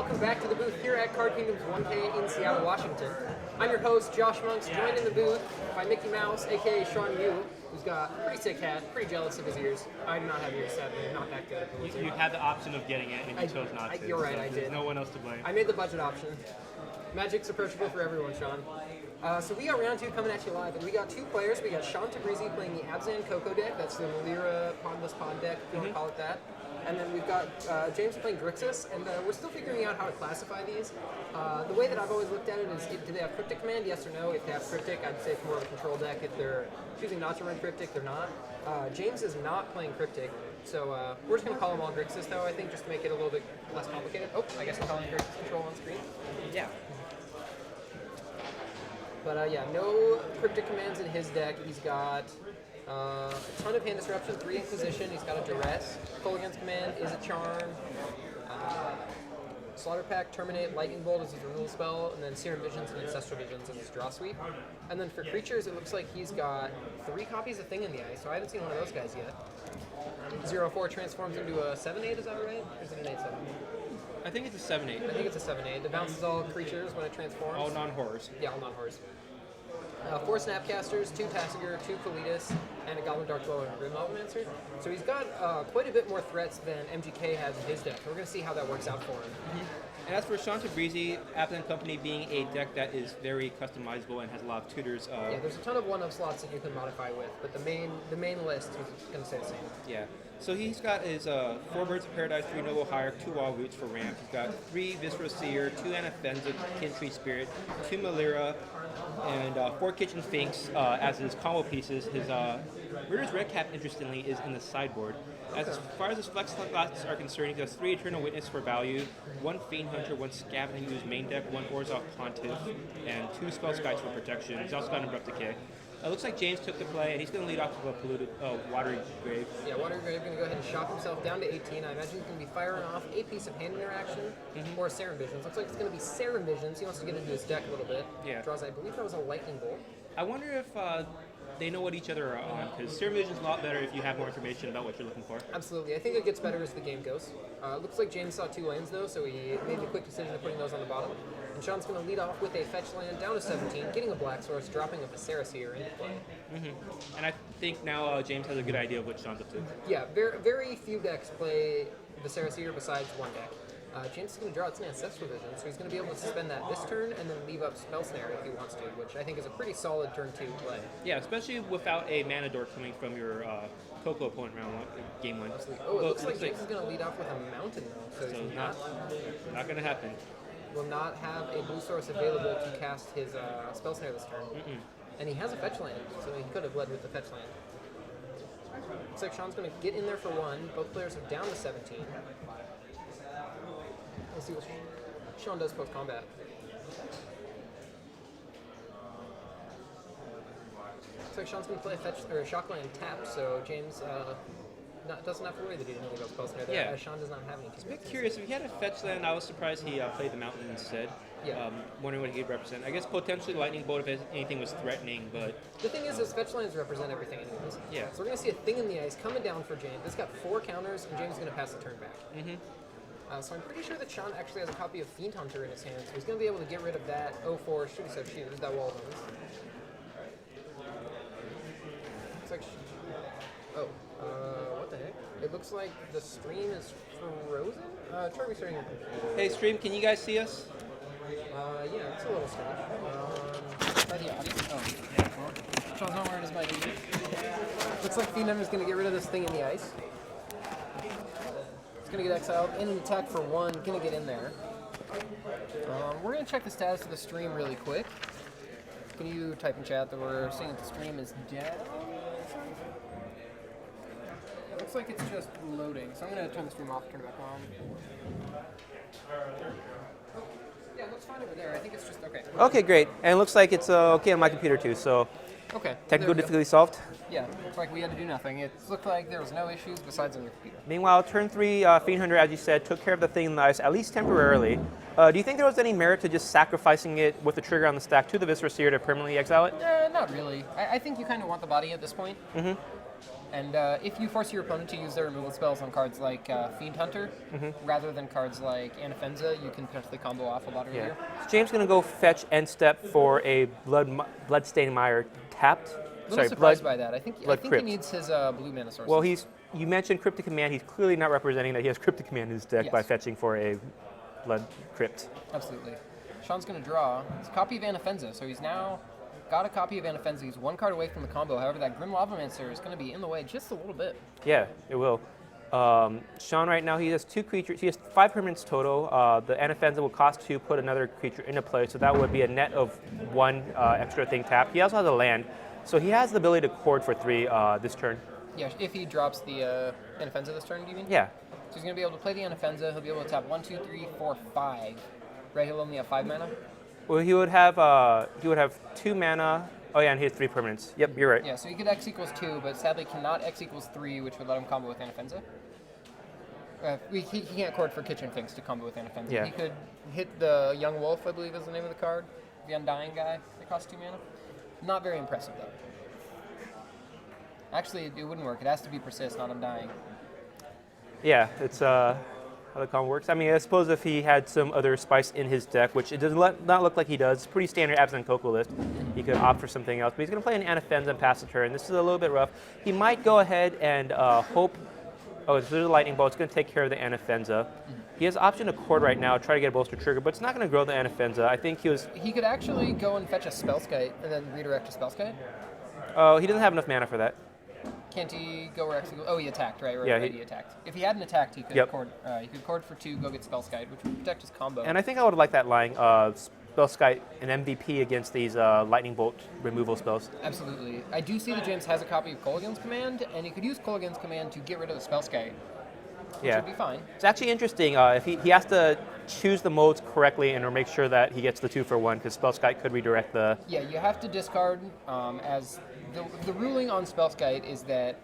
welcome back to the booth here at Card Kingdom's 1K in Seattle, Washington. I'm your host, Josh Monks, joined in the booth by Mickey Mouse, aka Shawn, who's got a pretty sick hat, pretty jealous of his ears. I do not have ears, sadly, I'm not that good at the wizard. You had the option of getting it, and you chose not to. You're right, so I did. There's no one else to blame. I made the budget option. Magic's approachable for everyone, Shawn. So we got round two coming at you live, and we got two players. We got Shawn Tabrizi playing the Abzan CoCo deck. That's the Malira Pondless Pod deck, if you want to call it that. And then we've got James playing Grixis, and we're still figuring out how to classify these. The way that I've always looked at it is, do they have Cryptic Command, yes or no? If they have Cryptic, I'd say it's more of a control deck. If they're choosing not to run Cryptic, they're not. James is not playing Cryptic, so we're just going to call them all Grixis, though, I think, just to make it a little bit less complicated. Oh, I guess I'm calling Grixis control on screen. Yeah. But yeah, no Cryptic Commands in his deck. He's got a ton of hand disruption, 3 Inquisition, he's got a Duress. Pull against command is a Charm. Slaughter Pack, Terminate, Lightning Bolt is his removal spell, and then Serum Visions and Ancestral Visions is his draw sweep. And then for creatures, it looks like he's got 3 copies of Thing in the Ice, so I haven't seen one of those guys yet. 0/4 transforms into a 7/8, is that right? Or is it an 8/7? I think it's a 7/8. I think it's a 7/8. It bounces all creatures when it transforms. All non-horrors. Yeah, all non-horrors. 4 Snapcasters, 2 Tassiger, 2 Kalitas, and a Goblin Dark Dweller and a Grim Alchemaster. So he's got quite a bit more threats than MGK has in his deck. We're going to see how that works out for him. And as for Shawn Tabrizi, Abzan Company being a deck that is very customizable and has a lot of tutors. Yeah, there's a ton of one-of slots that you can modify with, but the main list is going to stay the same. Yeah. So he's got his 4 Birds of Paradise, 3 Noble Hire, 2 Wall Roots for ramp. He's got 3 Visceral Seer, 2 Anafenza, Kintree Spirit, 2 Malira, and 4 Kitchen Finks as his combo pieces. His Murder's Red Cap, interestingly, is in the sideboard. As far as his flex slots are concerned, he has 3 Eternal Witness for value, 1 Fiend Hunter, 1 Scavenging Ooze main deck, 1 Orzhov Pontiff, and 2 Spell Skies for protection. He's also got an Abrupt Decay. It looks like James took the play, and he's going to lead off with a polluted Watery Grave. Yeah, Watery Grave going to go ahead and shock himself down to 18. I imagine he's going to be firing off a piece of hand interaction or Serum Visions. Looks like it's going to be Serum Visions. He wants to get into his deck a little bit. Yeah. Draws, I believe that was a Lightning Bolt. I wonder if they know what each other are on, because Serum Vision's a lot better if you have more information about what you're looking for. Absolutely. I think it gets better as the game goes. Looks like James saw 2 lands, though, so he made the quick decision of putting those on the bottom. And Shawn's going to lead off with a fetch land down to 17, getting a Black Source, dropping a Viscera Seer into play. And I think now James has a good idea of what Shawn's up to. Yeah, very few decks play Viscera Seer besides one deck. James is going to draw its Ancestral Vision, so he's going to be able to suspend that this turn and then leave up Spell Snare if he wants to, which I think is a pretty solid turn 2 play. Yeah, especially without a mana dork coming from your CoCo opponent game 1. Oh, it looks like James is going to lead off with a Mountain, though, so he's not going to happen. Will not have a blue source available to cast his Spell Snare this turn. And he has a fetch land, so he could have led with the fetch land. Looks like Shawn's going to get in there for 1. Both players are down to 17. Let's see what Shawn does post-combat. Looks like Shawn's going to play a fetch or a shock land tapped, so James doesn't have to worry that he didn't leave up Spell Snare there, as Shawn does not have any. It's a bit curious. If he had a fetch land, I was surprised he played the Mountain instead. Yeah. Wondering what he could represent. I guess potentially Lightning Bolt if anything was threatening, but... The thing is, fetch lands represent everything anyways. Yeah. So we're going to see a Thing in the Ice coming down for James. It's got 4 counters, and James is going to pass the turn back. So I'm pretty sure that Shawn actually has a copy of Fiend Hunter in his hand, so he's going to be able to get rid of that 0/4 shoot, there's that wall of those. Looks like... what the heck? It looks like the stream is frozen? Try restarting your computer. Hey, stream, can you guys see us? Yeah, it's a little strange. Try the audio. Oh, yeah. Well, Shawn's not wearing his mic either. Looks like Fiend Hunter's going to get rid of this Thing in the Ice. It's going to get exiled, and an attack for 1, going to get in there. We're going to check the status of the stream really quick. Can you type in chat that we're seeing that the stream is down? Looks like it's just loading, so I'm going to turn the stream off and turn it back on. Yeah, it looks fine over there. I think it's just okay. Okay, great. And it looks like it's okay on my computer too, so... Okay. Technical difficulty solved? Yeah, looks like we had to do nothing. It looked like there was no issues besides on your computer. Meanwhile, turn 3, Fiend Hunter, as you said, took care of the Thing in the Ice, at least temporarily. Do you think there was any merit to just sacrificing it with the trigger on the stack to the Viscera Seer to permanently exile it? Not really. I think you kind of want the body at this point. And if you force your opponent to use their removal spells on cards like Fiend Hunter, rather than cards like Anafenza, you can potentially combo off a lot earlier. So James going to go fetch end step for a Bloodstained Mire tapped. A little surprised by that. I think he needs his blue mana sources. Well, you mentioned Cryptic Command. He's clearly not representing that he has Cryptic Command in his deck by fetching for a Blood Crypt. Absolutely. Shawn's going to draw. It's a copy of Anafenza, so he's now got a copy of Anafenza. He's one card away from the combo. However, that Grim Lavamancer is going to be in the way just a little bit. Yeah, it will. Shawn right now, he has 2 creatures. He has 5 permanents total. The Anafenza will cost 2, put another creature into play, so that would be a net of 1 extra thing tapped. He also has a land, so he has the ability to chord for 3 this turn. Yeah, if he drops the Anafenza this turn, do you mean? Yeah. So he's going to be able to play the Anafenza. He'll be able to tap 1, 2, 3, 4, 5. Right, he'll only have 5 mana? Well, he would have 2 mana. Oh yeah, and he has 3 permanents. Yep, you're right. Yeah, so he could X equals 2, but sadly cannot X equals 3, which would let him combo with Anafenza. He can't chord for Kitchen Finks to combo with Anafenza. Yeah. He could hit the Young Wolf, I believe is the name of the card. The Undying guy that costs 2 mana. Not very impressive, though. Actually, it wouldn't work. It has to be Persist, not Undying. Yeah, it's how the combo works. I mean, I suppose if he had some other spice in his deck, which it does not look like he does, pretty standard Abzan CoCo list, he could opt for something else. But he's going to play an Anafenza and pass the turn. This is a little bit rough. He might go ahead and hope. Oh, so there's a lightning bolt. It's going to take care of the Anafenza. He has option to chord right now, try to get a bolster trigger, but it's not going to grow the Anafenza. I think He could actually go and fetch a Spellskite and then redirect to Spellskite. Oh, he doesn't have enough mana for that. Can't he go where X equals... Oh, he attacked, right? Yeah, he attacked. If he hadn't attacked, he could chord. He could chord for 2, go get Spellskite, which would protect his combo. And I think I would like that line, Spellskite, an MVP against these lightning bolt removal spells. Absolutely. I do see that James has a copy of Kolaghan's Command, and he could use Kolaghan's Command to get rid of the Spellskite, which would be fine. It's actually interesting. If he has to choose the modes correctly and make sure that he gets the 2-for-1, because Spellskite could redirect the... Yeah, you have to discard as... The ruling on Spellskite is that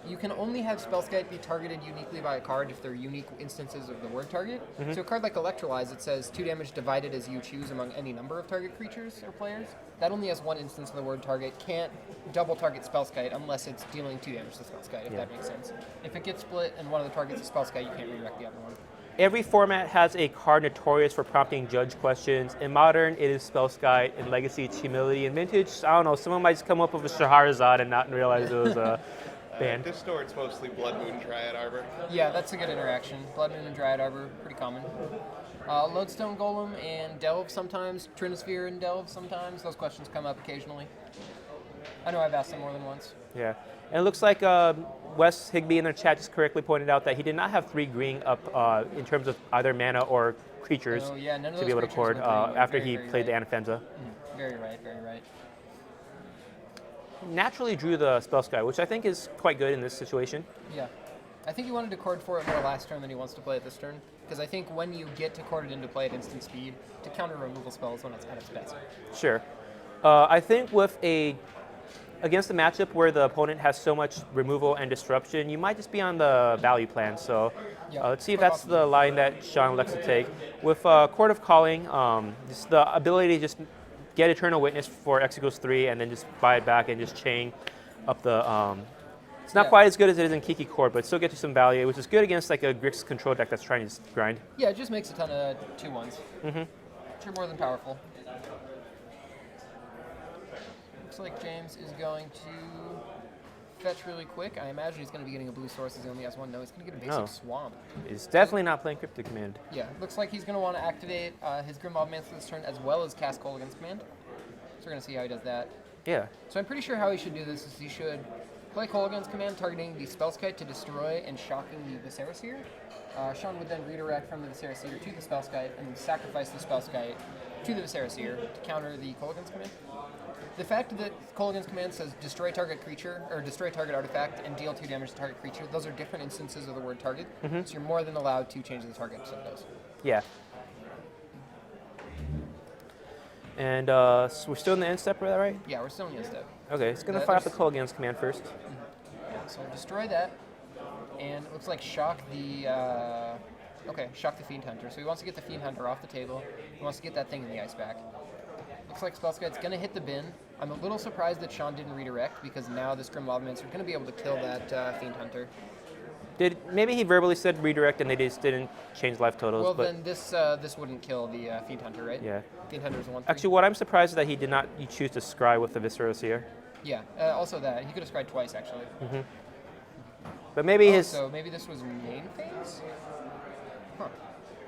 you can only have Spellskite be targeted uniquely by a card if they're unique instances of the word target. So a card like Electrolyze, it says 2 damage divided as you choose among any number of target creatures or players. That only has 1 instance of the word target, can't double target Spellskite unless it's dealing 2 damage to Spellskite, if that makes sense. If it gets split and one of the targets is Spellskite, you can't redirect the other one. Every format has a card notorious for prompting judge questions. In Modern, it is Spellskite. In Legacy, it's Humility. In Vintage, I don't know, someone might just come up with a Shahrazad and not realize it was banned. This store, it's mostly Blood Moon Dryad Arbor. Yeah, that's a good interaction. Blood Moon and Dryad Arbor, pretty common. Lodestone Golem and Delve sometimes. Trinosphere and Delve sometimes. Those questions come up occasionally. I know I've asked them more than once. Yeah. And it looks like Wes Higby in the chat just correctly pointed out that he did not have 3 green up in terms of either mana or creatures none of to be able to chord after he played the Anafenza. Very right, very right. Naturally drew the Spellskite, which I think is quite good in this situation. Yeah. I think he wanted to chord for it more last turn than he wants to play it this turn. Because I think when you get to chord it into play at instant speed, to counter removal spells when it's at its best. Sure. I think with against a matchup where the opponent has so much removal and disruption, you might just be on the value plan. So let's see if that's the line that Shawn likes to take. With Court of Calling, just the ability to just get Eternal Witness for X equals 3 and then just buy it back and just chain up the... it's not quite as good as it is in Kiki Court, but still gets you some value, which is good against like a Grixis control deck that's trying to just grind. Yeah, it just makes a ton of 2/1s. Which are more than powerful. Looks like James is going to fetch really quick. I imagine he's going to be getting a blue source as he only has 1. No, he's going to get a basic Swamp. He's definitely not playing Cryptic Command. Yeah, looks like he's going to want to activate his Grim Lavamancer this turn as well as cast Kolaghan's Command. So we're going to see how he does that. Yeah. So I'm pretty sure how he should do this is he should play Kolaghan's Command, targeting the Spellskite to destroy and shocking the Viscera Seer. Shawn would then redirect from the Viscera Seer to the Spellskite and sacrifice the Spellskite to the Viscera Seer to counter the Kolaghan's Command. The fact that Kolaghan's Command says destroy target creature, or destroy target artifact, and deal 2 damage to target creature, those are different instances of the word target, so you're more than allowed to change the target of those. Yeah. And so we're still in the end step, right? Yeah, we're still in the end step. Okay, it's going to fire up the Kolaghan's Command first. Yeah, so destroy that, and it looks like shock the... shock the Fiend Hunter. So he wants to get the Fiend Hunter off the table. He wants to get that thing in the ice back. Looks like Spellskite's going to hit the bin. I'm a little surprised that Shawn didn't redirect, because now this Grim Lavamancer are going to be able to kill that Fiend Hunter. Maybe he verbally said redirect and they just didn't change life totals. Well, but then this wouldn't kill the Fiend Hunter, right? Yeah. Fiend Hunter's 1/3. Actually, what I'm surprised is that he did not choose to scry with the Viscera Seer. Yeah, also that. He could have scried twice, actually. But maybe So maybe this was main phase? Huh.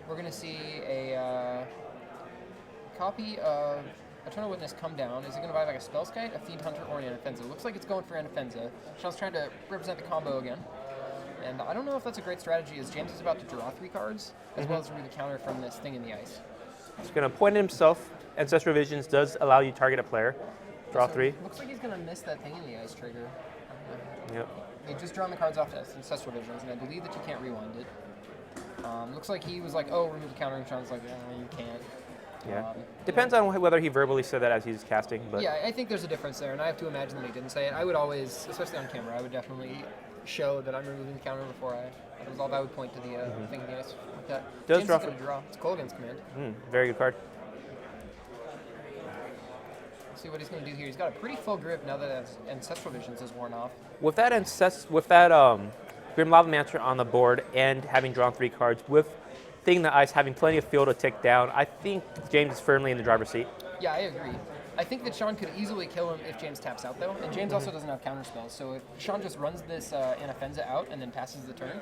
We're going to see a copy of Eternal Witness come down. Is it going to buy like a Spellskite, a Fiend Hunter, or an Anafenza? Looks like it's going for Anafenza. Shawn's trying to represent the combo again. And I don't know if that's a great strategy, as James is about to draw 3 cards, as well as remove the counter from this thing in the ice. He's going to point at himself. Ancestral Visions does allow you to target a player. Draw 3. Looks like he's going to miss that thing in the ice trigger. Yep. They just drawn the cards off as Ancestral Visions, and I believe that you can't rewind it. Looks like he was like, oh, remove the counter, and Shawn's like, you can't. Yeah. Depends on whether he verbally said that as he's casting. But yeah, I think there's a difference there, and I have to imagine that he didn't say it. I would always, especially on camera, I would definitely show that I'm removing the counter before I resolve. I would point to the thing in the ice like that. Does James draw is going to draw. It's Colgan's command. Very good card. Let's see what he's going to do here. He's got a pretty full grip now that Ancestral Visions is worn off. With that Grim Lavamancer on the board and having drawn 3 cards, with Thing in the Ice having plenty of field to tick down, I think James is firmly in the driver's seat. Yeah, I agree. I think that Shawn could easily kill him if James taps out, though. And James also doesn't have counter spells, so if Shawn just runs this Anafenza out and then passes the turn,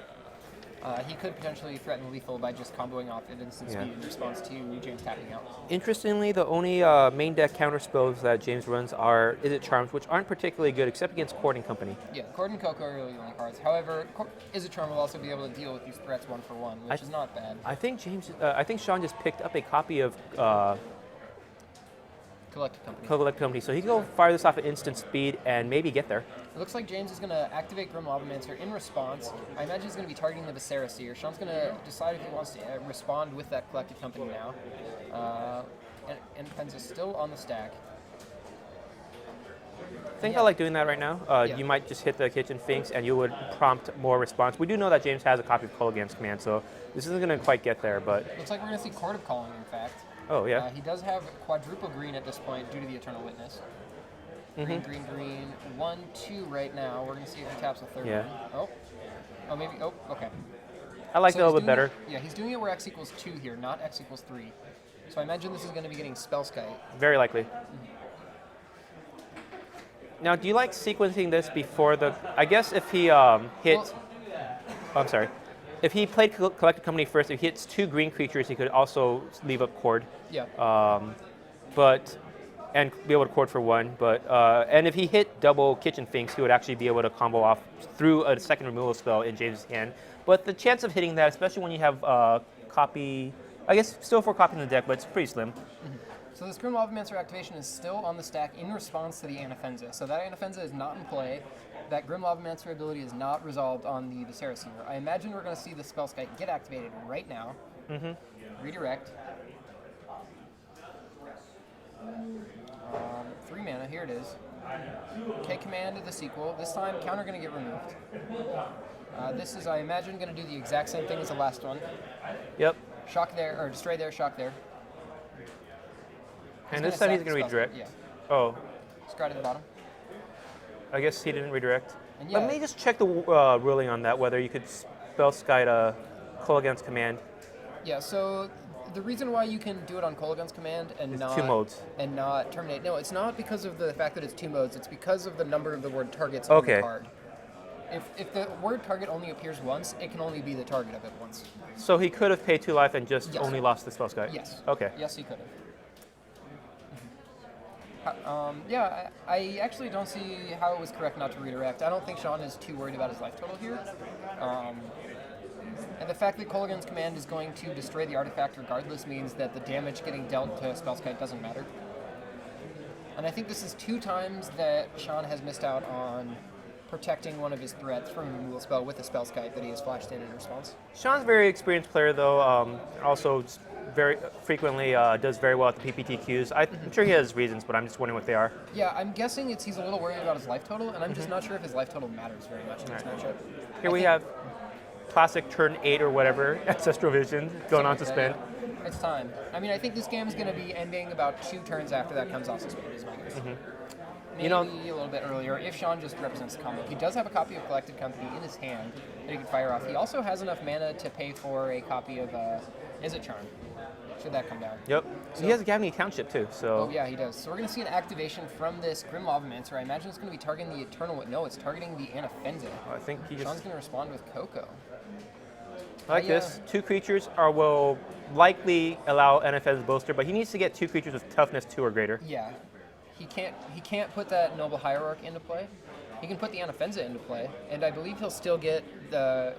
he could potentially threaten lethal by just comboing off at instant speed in response to James tapping out. Interestingly, the only main deck counter spells that James runs are Is It Charms, which aren't particularly good except against Cord and Company. Yeah, Cord and CoCo are really the only cards. However, Is It Charm will also be able to deal with these threats 1-for-1, which is not bad. I think Shawn just picked up a copy of Collective Company. So he can go fire this off at instant speed and maybe get there. It looks like James is going to activate Grim Lavamancer in response. I imagine he's going to be targeting the Viscera Seer. Shawn's going to decide if he wants to respond with that Collective Company now. And Penza's still on the stack. I think I like doing that right now. You might just hit the Kitchen Finks and you would prompt more response. We do know that James has a copy of Colgan's command, so this isn't going to quite get there, but... Looks like we're going to see Court of Calling, in fact. Oh, yeah. He does have quadruple green at this point due to the Eternal Witness. Green, green, green. 1, 2 right now. We're going to see if he taps a third one. Oh, maybe. Oh, okay. I like that a little bit better. He's doing it where x equals 2 here, not x equals 3. So I imagine this is going to be getting Spellskite. Very likely. Now, do you like sequencing this before the... I guess if he I'm sorry. If he played Collective Company first, if he hits 2 green creatures, he could also leave up Cord. Yeah. And be able to Cord for 1. And if he hit double Kitchen Finks, he would actually be able to combo off through a second removal spell in James' hand. But the chance of hitting that, especially when you have copy... I guess still 4 copy in the deck, but it's pretty slim. So this Grim Lavamancer activation is still on the stack in response to the Anafenza. So that Anafenza is not in play. That Grim Lavamancer ability is not resolved on the Viscera Seer. I imagine we're going to see the Spellskite get activated right now. Redirect. 3 mana, here it is. K command of the sequel. This time, counter going to get removed. This is, I imagine, going to do the exact same thing as the last one. Yep. Shock there, or destroy there, shock there. And this time he's going to redirect. Yeah. Oh. Scry to the bottom. I guess he didn't redirect. And Let me just check the ruling on that, whether you could Spellskite Colgan's command. Yeah, so the reason why you can do it on Colgan's command and not 2 modes. And not terminate. No, it's not because of the fact that it's 2 modes. It's because of the number of the word targets on the card. If the word target only appears once, it can only be the target of it once. So he could have paid 2 life and just only lost the Spellskite? Yes. Okay. Yes, he could have. I actually don't see how it was correct not to redirect. I don't think Shawn is too worried about his life total here. And the fact that Colgan's command is going to destroy the artifact regardless means that the damage getting dealt to Spellskite doesn't matter. And I think this is 2 times that Shawn has missed out on protecting one of his threats from a removal spell with a Spellskite that he has flashed in response. Shawn's a very experienced player, though. Also, very frequently does very well at the PPTQs. I'm sure he has reasons, but I'm just wondering what they are. Yeah, I'm guessing he's a little worried about his life total, and I'm just not sure if his life total matters very much in this matchup. Here we have classic turn 8 or whatever, Ancestral Vision, going on to spin. It's time. I mean, I think this game's going to be ending about 2 turns after that comes off suspended, is my guess. Maybe a little bit earlier, if Shawn just represents the combo. He does have a copy of Collected Company in his hand that he can fire off. He also has enough mana to pay for a copy of Is It Charm? Should that come down. Yep. So he has a Gavany Township too, so... Oh, yeah, he does. So we're going to see an activation from this Grim Lavamancer. I imagine it's going to be targeting the Eternal... No, it's targeting the Anafenza. I think he just... Shawn's going to respond with CoCo. I like this. 2 creatures will likely allow NFS bolster, but he needs to get 2 creatures with toughness 2 or greater. Yeah. He can't put that Noble Hierarch into play. He can put the Anafenza into play, and I believe he'll still get the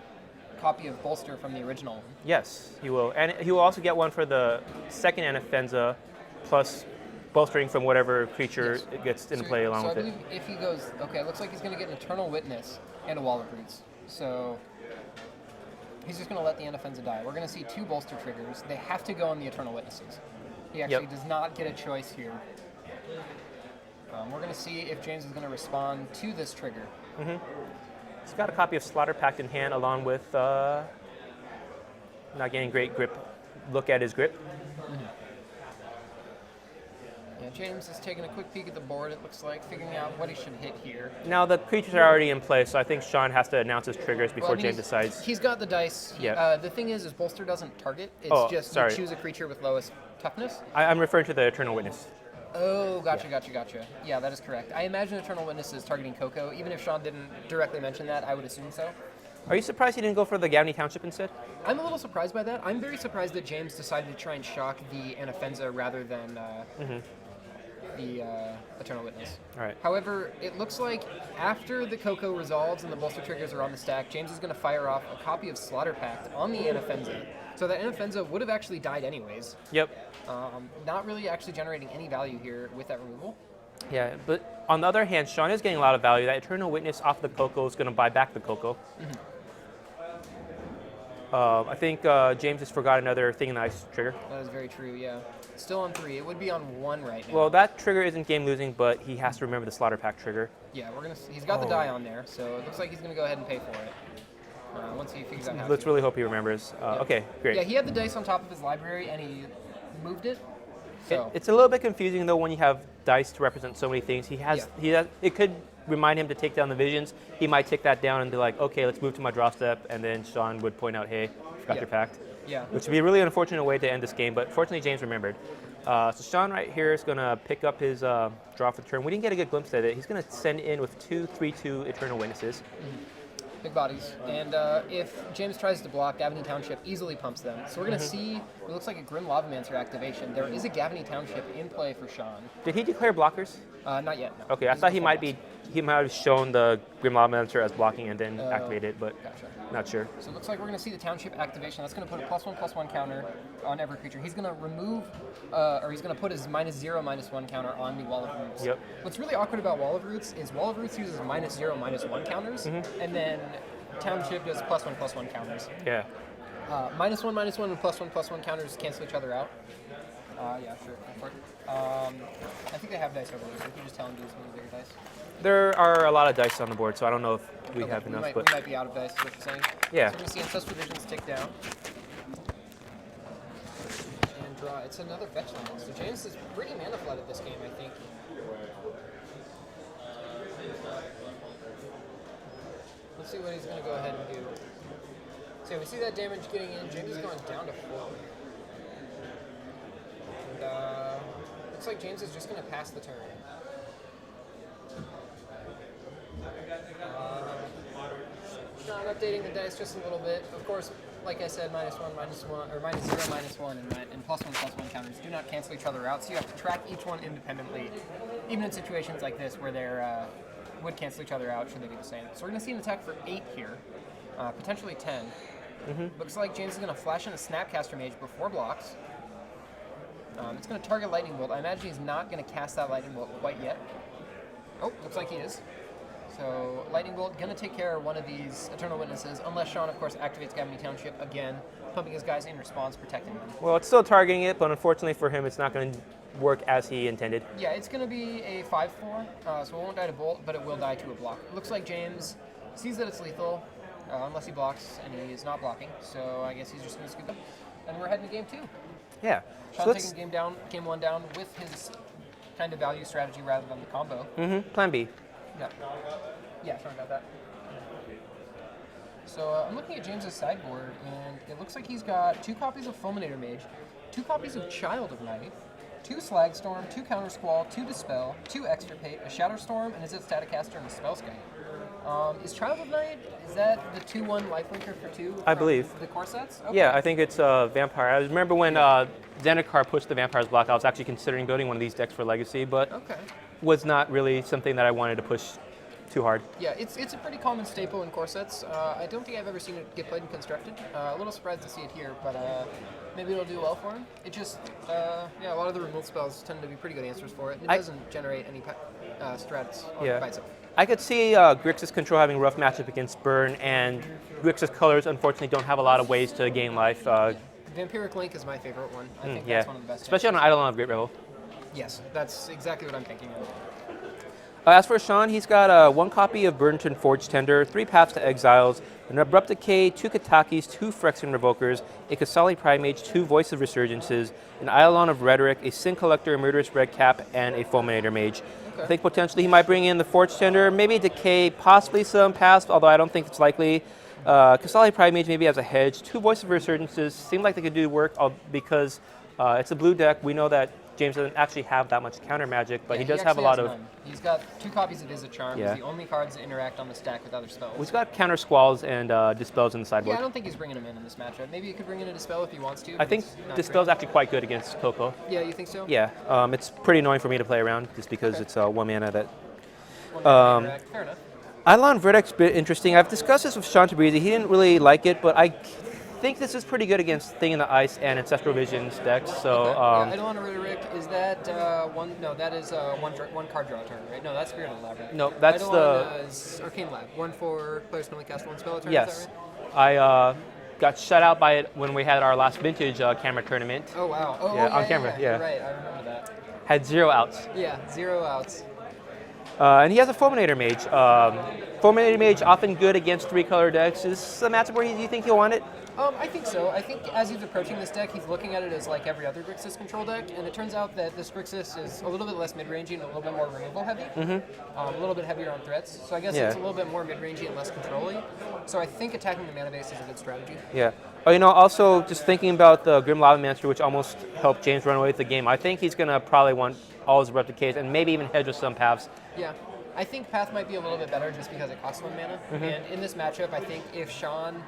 copy of Bolster from the original one. Yes, he will. And he will also get one for the second Anafenza, plus bolstering from whatever creature it gets into play along with it. So I believe if he goes... Okay, it looks like he's going to get an Eternal Witness and a Wall of Roots. So he's just going to let the Anafenza die. We're going to see 2 Bolster triggers. They have to go on the Eternal Witnesses. He actually does not get a choice here. We're going to see if James is going to respond to this trigger. He's got a copy of Slaughter Pact in hand, along with not getting great grip. Look at his grip. Yeah, James is taking a quick peek at the board, it looks like, figuring out what he should hit here. Now, the creatures are already in place, so I think Shawn has to announce his triggers before James decides. He's got the dice. Yeah. The thing is Bolster doesn't target. It's just you choose a creature with lowest toughness. I'm referring to the Eternal Witness. Oh, gotcha. Yeah, that is correct. I imagine Eternal Witness is targeting CoCo. Even if Shawn didn't directly mention that, I would assume so. Are you surprised he didn't go for the Gavany Township instead? I'm a little surprised by that. I'm very surprised that James decided to try and shock the Anafenza rather than the Eternal Witness. All right. However, it looks like after the CoCo resolves and the Bolster triggers are on the stack, James is going to fire off a copy of Slaughter Pact on the Anafenza. So the Anafenza would have actually died anyways. Yep. Not really actually generating any value here with that removal. Yeah, but on the other hand, Shawn is getting a lot of value. That Eternal Witness off the CoCo is going to buy back the CoCo. I think James has forgot another thing in the ice trigger. That is very true, yeah. Still on 3. It would be on 1 right now. Well, that trigger isn't game losing, but he has to remember the Slaughter Pact trigger. Yeah, he's got the die on there, so it looks like he's going to go ahead and pay for it. Once he figures out how Let's really hope he remembers. Okay, great. Yeah, he had the dice on top of his library, and he moved it. So. It's a little bit confusing, though, when you have dice to represent so many things. It could remind him to take down the visions. He might take that down and be like, okay, let's move to my draw step, and then Shawn would point out, hey, forgot your pact. Yeah. Which would be a really unfortunate way to end this game, but fortunately James remembered. So Shawn right here is going to pick up his draw for the turn. We didn't get a good glimpse at it. He's going to send in with 2 3/2 Eternal Witnesses. Big bodies. And if James tries to block, Gavany Township easily pumps them. So we're going to see what looks like a Grim Lavamancer activation. There is a Gavany Township in play for Shawn. Did he declare blockers? Not yet, no. Okay, I thought he might have shown the Grim Lavamancer as blocking and then activated it, but not sure. So it looks like we're going to see the Township activation. That's going to put a +1/+1 counter on every creature. He's going to remove, or he's going to put his -0/-1 counter on the Wall of Roots. Yep. What's really awkward about Wall of Roots is Wall of Roots uses -0/-1 counters, and then Township does +1/+1 counters. Yeah. -1/-1 and +1/+1 counters cancel each other out. Yeah, sure. I think they have dice over there, so you can just tell them to use one of the bigger dice. There are a lot of dice on the board, so I don't know if we have enough. We might be out of dice, is what you're saying. Yeah. So we're going to see Ancestral Visions tick down. And draw. It's another fetch line. So James is pretty mana flooded this game, I think. Let's see what he's going to go ahead and do. So we see that damage getting in. James is going down to 4. And looks like James is just going to pass the turn. Shawn updating the dice just a little bit. Of course, like I said, -1/-1, or -0/-1, and +1/+1 counters do not cancel each other out, so you have to track each one independently, even in situations like this where they're would cancel each other out should they do the same. So we're going to see an attack for 8 here, potentially 10. Looks like James is going to flash in a Snapcaster Mage before blocks. It's going to target Lightning Bolt. I imagine he's not going to cast that Lightning Bolt quite yet. Oh, looks like he is. So Lightning Bolt going to take care of one of these Eternal Witnesses, unless Shawn, of course, activates Gavany Township again, pumping his guys in response, protecting them. Well, it's still targeting it, but unfortunately for him, it's not going to work as he intended. Yeah, it's going to be a 5/4, so it won't die to Bolt, but it will die to a block. Looks like James sees that it's lethal, unless he blocks, and he is not blocking. So I guess he's just going to scoop up. And we're heading to game 2. Yeah. Shawn taking game 1 down with his kind of value strategy rather than the combo. Plan B. Yeah. Yeah, sorry about that. So I'm looking at James's sideboard, and it looks like he's got 2 copies of Fulminator Mage, 2 copies of Child of Night, 2 Slag Storm, 2 Counter Squall, 2 Dispel, 2 Extirpate, a Shadow Storm, and is it Staticaster and a Spellskite? Is Child of Night, is that the 2/1 lifelinker for 2? I believe. The core sets? Okay. Yeah, I think it's Vampire. I remember when Zendikar pushed the Vampires block, I was actually considering building one of these decks for Legacy, but was not really something that I wanted to push too hard. Yeah, it's a pretty common staple in core sets. I don't think I've ever seen it get played in Constructed. A little surprised to see it here, but maybe it'll do well for him. It just, a lot of the removal spells tend to be pretty good answers for it. It doesn't generate any strats by itself. I could see Grixis Control having a rough matchup against Burn, and Grixis Colors unfortunately don't have a lot of ways to gain life. Vampiric Link is my favorite one. I think that's one of the best. Especially on an Eidolon of Great Revel. Yes, that's exactly what I'm thinking of. As for Shawn, he's got 1 copy of Burdenton Forge Tender, 3 Paths to Exiles, an Abrupt Decay, 2 Katakis, 2 Phyrexian Revokers, a Kasali Primage, 2 Voice of Resurgences, an Eidolon of Rhetoric, a Sin Collector, a Murderous Red Cap, and a Fulminator Mage. Okay. I think potentially he might bring in the Forge Tender, maybe Decay, possibly some Paths, although I don't think it's likely. Kasali Primage maybe as a hedge. 2 Voice of Resurgences seem like they could do work because it's a blue deck. We know that James doesn't actually have that much counter magic, but he does have a lot of... He's got 2 copies of Izzet Charm. He's the only cards that interact on the stack with other spells. He's got counter Squalls and Dispels in the sideboard. Yeah, I don't think he's bringing them in this matchup. Maybe he could bring in a Dispel if he wants to. I think Dispel's actually quite good against CoCo. Yeah, you think so? Yeah, it's pretty annoying for me to play around just because it's 1 mana that... Fair enough. Eidolon Verdict's a bit interesting. I've discussed this with Shawn Tabrizi. He didn't really like it, but I think this is pretty good against Thing in the Ice and Ancestral Visions decks. So, Eidolon Rhetoric, is that one? No, that is one card draw turn, right? No, that's Spirit of the Labyrinth. No, that's Eidolon is Arcane Lab. 1 for players can only cast 1 spell a turn. Yes. Is that right? I got shut out by it when we had our last vintage camera tournament. Oh, wow. On camera, yeah. You're right, I remember that. Had 0 outs. Yeah, 0 outs. And he has a Fulminator Mage. Fulminator Mage often good against 3-color decks. Is this a matchup where you think he'll want it? I think so. I think as he's approaching this deck, he's looking at it as like every other Grixis control deck, and it turns out that this Grixis is a little bit less mid-rangey and a little bit more removal heavy. A little bit heavier on threats. So I guess it's a little bit more mid-rangey and less control-y. So I think attacking the mana base is a good strategy. Yeah. Oh, also just thinking about the Grim Lava Monster, which almost helped James run away with the game, I think he's going to probably want all his Abrupt Decays and maybe even hedge with some Paths. Yeah. I think Path might be a little bit better just because it costs 1 mana. And in this matchup, I think if Shawn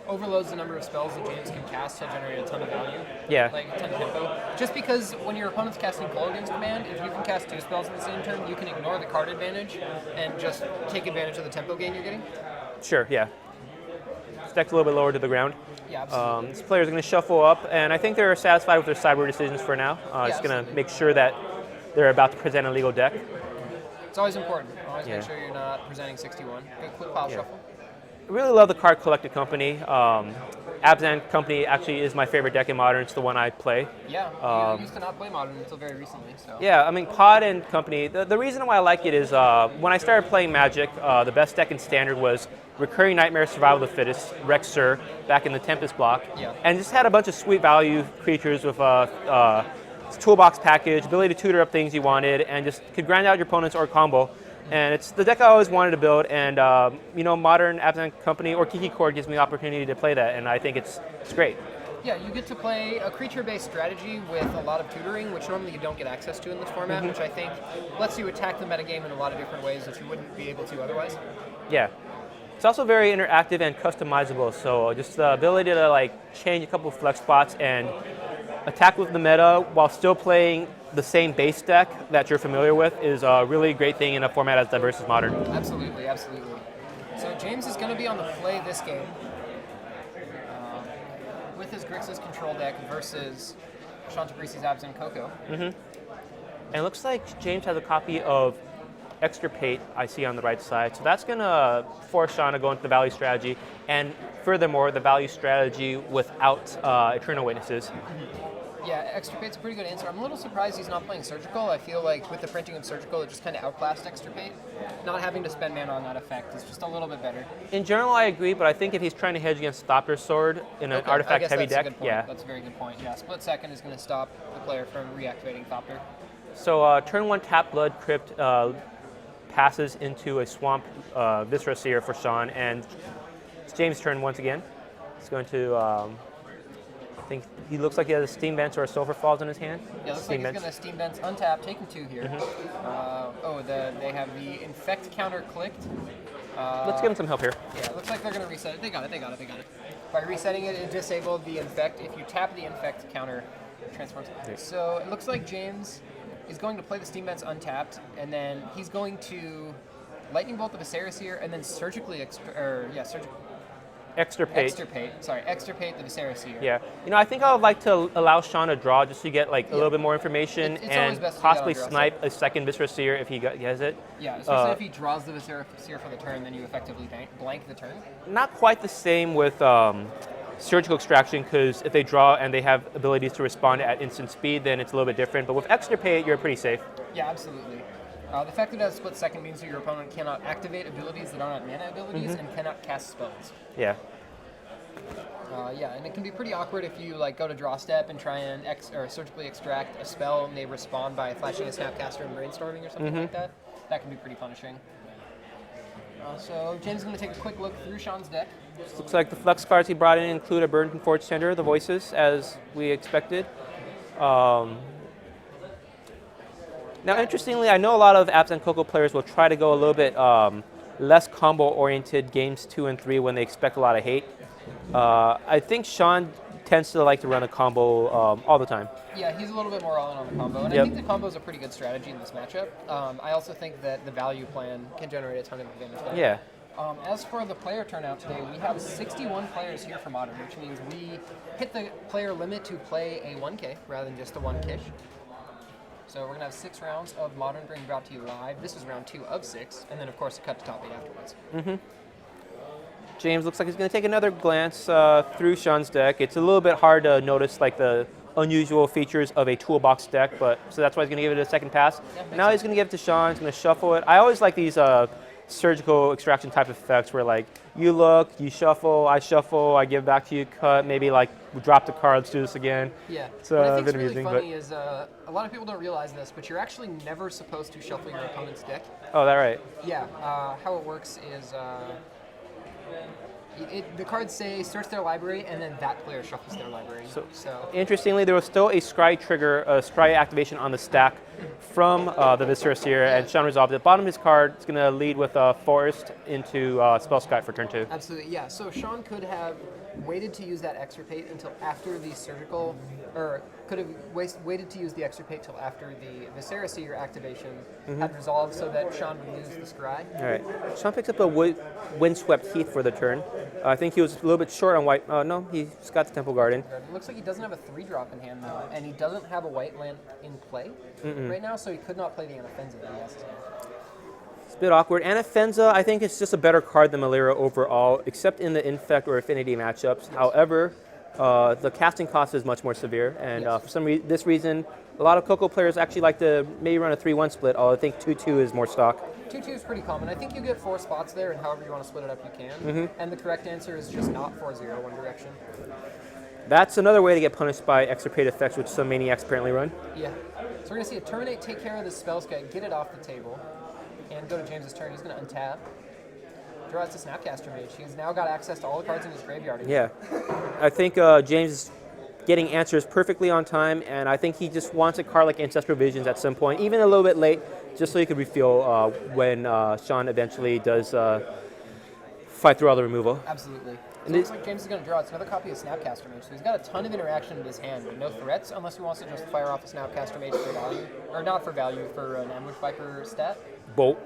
overloads the number of spells that James can cast, he'll generate a ton of value. Yeah. Like a ton of tempo. Just because when your opponent's casting Kolaghan's Command, if you can cast 2 spells in the same turn, you can ignore the card advantage and just take advantage of the tempo gain you're getting. Sure, yeah. This deck's a little bit lower to the ground. Yeah, absolutely. These players are going to shuffle up, and I think they're satisfied with their sideboard decisions for now. Just going to make sure that they're about to present a legal deck. It's always important. Always make sure you're not presenting 61. Good quick pile shuffle. I really love the Card Collected Company. Abzan Company actually is my favorite deck in Modern. It's the one I play. Yeah, you used to not play Modern until very recently. So. Yeah, I mean, Pod and Company, the reason why I like it is when I started playing Magic, the best deck in Standard was Recurring Nightmare, Survival of the Fittest, Rexer, back in the Tempest block. Yeah. And just had a bunch of sweet value creatures with toolbox package, ability to tutor up things you wanted, and just could grind out your opponents or combo. And it's the deck I always wanted to build, and Modern Abzan Company or Kiki Cord gives me the opportunity to play that, and I think it's great. Yeah, you get to play a creature-based strategy with a lot of tutoring, which normally you don't get access to in this format, which I think lets you attack the metagame in a lot of different ways that you wouldn't be able to otherwise. Yeah. It's also very interactive and customizable, so just the ability to change a couple of flex spots and attack with the meta while still playing the same base deck that you're familiar with is a really great thing in a format as diverse as Modern. Absolutely, absolutely. So James is going to be on the play this game with his Grixis control deck versus Shawn Tabrizi's Abzan CoCo. And it looks like James has a copy of Extirpate I see on the right side, so that's going to force Shawn to go into the value strategy, and furthermore, the value strategy without Eternal Witnesses. Yeah, Extirpate's a pretty good answer. I'm a little surprised he's not playing Surgical. I feel like with the printing of Surgical, it just kind of outclassed Extirpate. Not having to spend mana on that effect is just a little bit better. In general, I agree, but I think if he's trying to hedge against Thopter Sword in an artifact-heavy deck, That's a very good point. Yeah, Split Second is going to stop the player from reactivating Thopter. So turn 1 tap Blood Crypt passes into a Swamp Viscera Seer for Shawn, and it's James' turn once again. He's going to, I think he looks like he has a Steam Vents or a Sulfur Falls in his hand. Yeah, looks like he's going to Steam Vents untap, taking 2 here. They have the Infect counter clicked. Let's give him some help here. Yeah, it looks like they're going to reset it. They got it. By resetting it, it disabled the Infect. If you tap the Infect counter, it transforms. So it looks like James is going to play the Steam Vents untapped, and then he's going to Lightning Bolt the Viscera Seer, and then Extirpate the Viscera Seer. Yeah. I think I would like to allow Shawn to draw just to get like a little bit more information and possibly snipe a second Viscera Seer if he has it. Yeah, especially if he draws the Viscera Seer for the turn, then you effectively blank the turn. Not quite the same with Surgical Extraction, because if they draw and they have abilities to respond at instant speed, then it's a little bit different. But with Extirpate, you're pretty safe. Yeah, absolutely. The fact that it has Split Second means that your opponent cannot activate abilities that are not mana abilities and cannot cast spells. Yeah. And it can be pretty awkward if you go to draw step and try and surgically extract a spell and they respond by flashing a Snapcaster and brainstorming or something like that. That can be pretty punishing. So James is going to take a quick look through Shawn's deck. Looks like the flex cards he brought in include a Burning Forge Tender, the Voices, as we expected. Now, interestingly, I know a lot of Abzan CoCo players will try to go a little bit less combo-oriented games 2 and 3 when they expect a lot of hate. I think Shawn tends to like to run a combo all the time. Yeah, he's a little bit more all in on the combo, and I think the combo is a pretty good strategy in this matchup. I also think that the value plan can generate a ton of advantage. Yeah. As for the player turnout today, we have 61 players here for Modern, which means we hit the player limit to play a 1K rather than just a 1-kish. So we're going to have 6 rounds of Modern being brought to you live. This is round 2 of 6, and then of course a cut to top 8 afterwards. James looks like he's going to take another glance through Shawn's deck. It's a little bit hard to notice the unusual features of a toolbox deck, so that's why he's going to give it a second pass. Yeah, now he's going to give it to Shawn. He's going to shuffle it. I always like these surgical extraction type effects where you look, you shuffle, I give back to you, cut, maybe we drop the card, let's do this again. Yeah. It's what I a think bit is really amusing. Funny is a lot of people don't realize this, but you're actually never supposed to shuffle your opponent's deck. Oh, that right? Yeah. How it works is the cards say search their library, and then that player shuffles their library. So interestingly, there was still a scry trigger, a scry activation on the stack from the Viscera Seer, and Shawn resolved it. Bottom of his card, it's going to lead with a Forest into Spell Scry for turn 2. Absolutely, yeah. So Shawn could have waited to use that Extirpate until after the surgical, or could have waited to use the Extirpate till after the Viscera Seer activation had resolved, so that Shawn would lose the scry. All right. Shawn picks up a Windswept Heath for the turn. I think he was a little bit short on white. No, he's got the Temple Garden. It looks like he doesn't have a 3-drop in hand, though, and he doesn't have a white land in play right now, so he could not play the Anaffenza that he has to. It's a bit awkward. Anaffenza, I think it's just a better card than Malira overall, except in the Infect or Affinity matchups. Yes. However, the casting cost is much more severe, and for this reason, a lot of CoCo players actually like to maybe run a 3-1 split, although I think 2-2 is more stock. 2-2 is pretty common. I think you get 4 spots there, and however you want to split it up, you can. And the correct answer is just not 4-0 one direction. That's another way to get punished by Extirpate effects, which some maniacs apparently run. Yeah. So we're going to see a Terminate, take care of the spell guy, get it off the table, and go to James's turn. He's going to untap. Draw it to Snapcaster Mage. He's now got access to all the cards in his graveyard again. Yeah. I think James is getting answers perfectly on time, and I think he just wants a card like Ancestral Visions at some point, even a little bit late, just so he could refuel when Shawn eventually does fight through all the removal. Absolutely. So it looks like James is going to draw. It's another copy of Snapcaster Mage. So he's got a ton of interaction in his hand, but no threats unless he wants to just fire off a Snapcaster Mage for value. Or not for value, for an Ambush Viper stat. Bolt.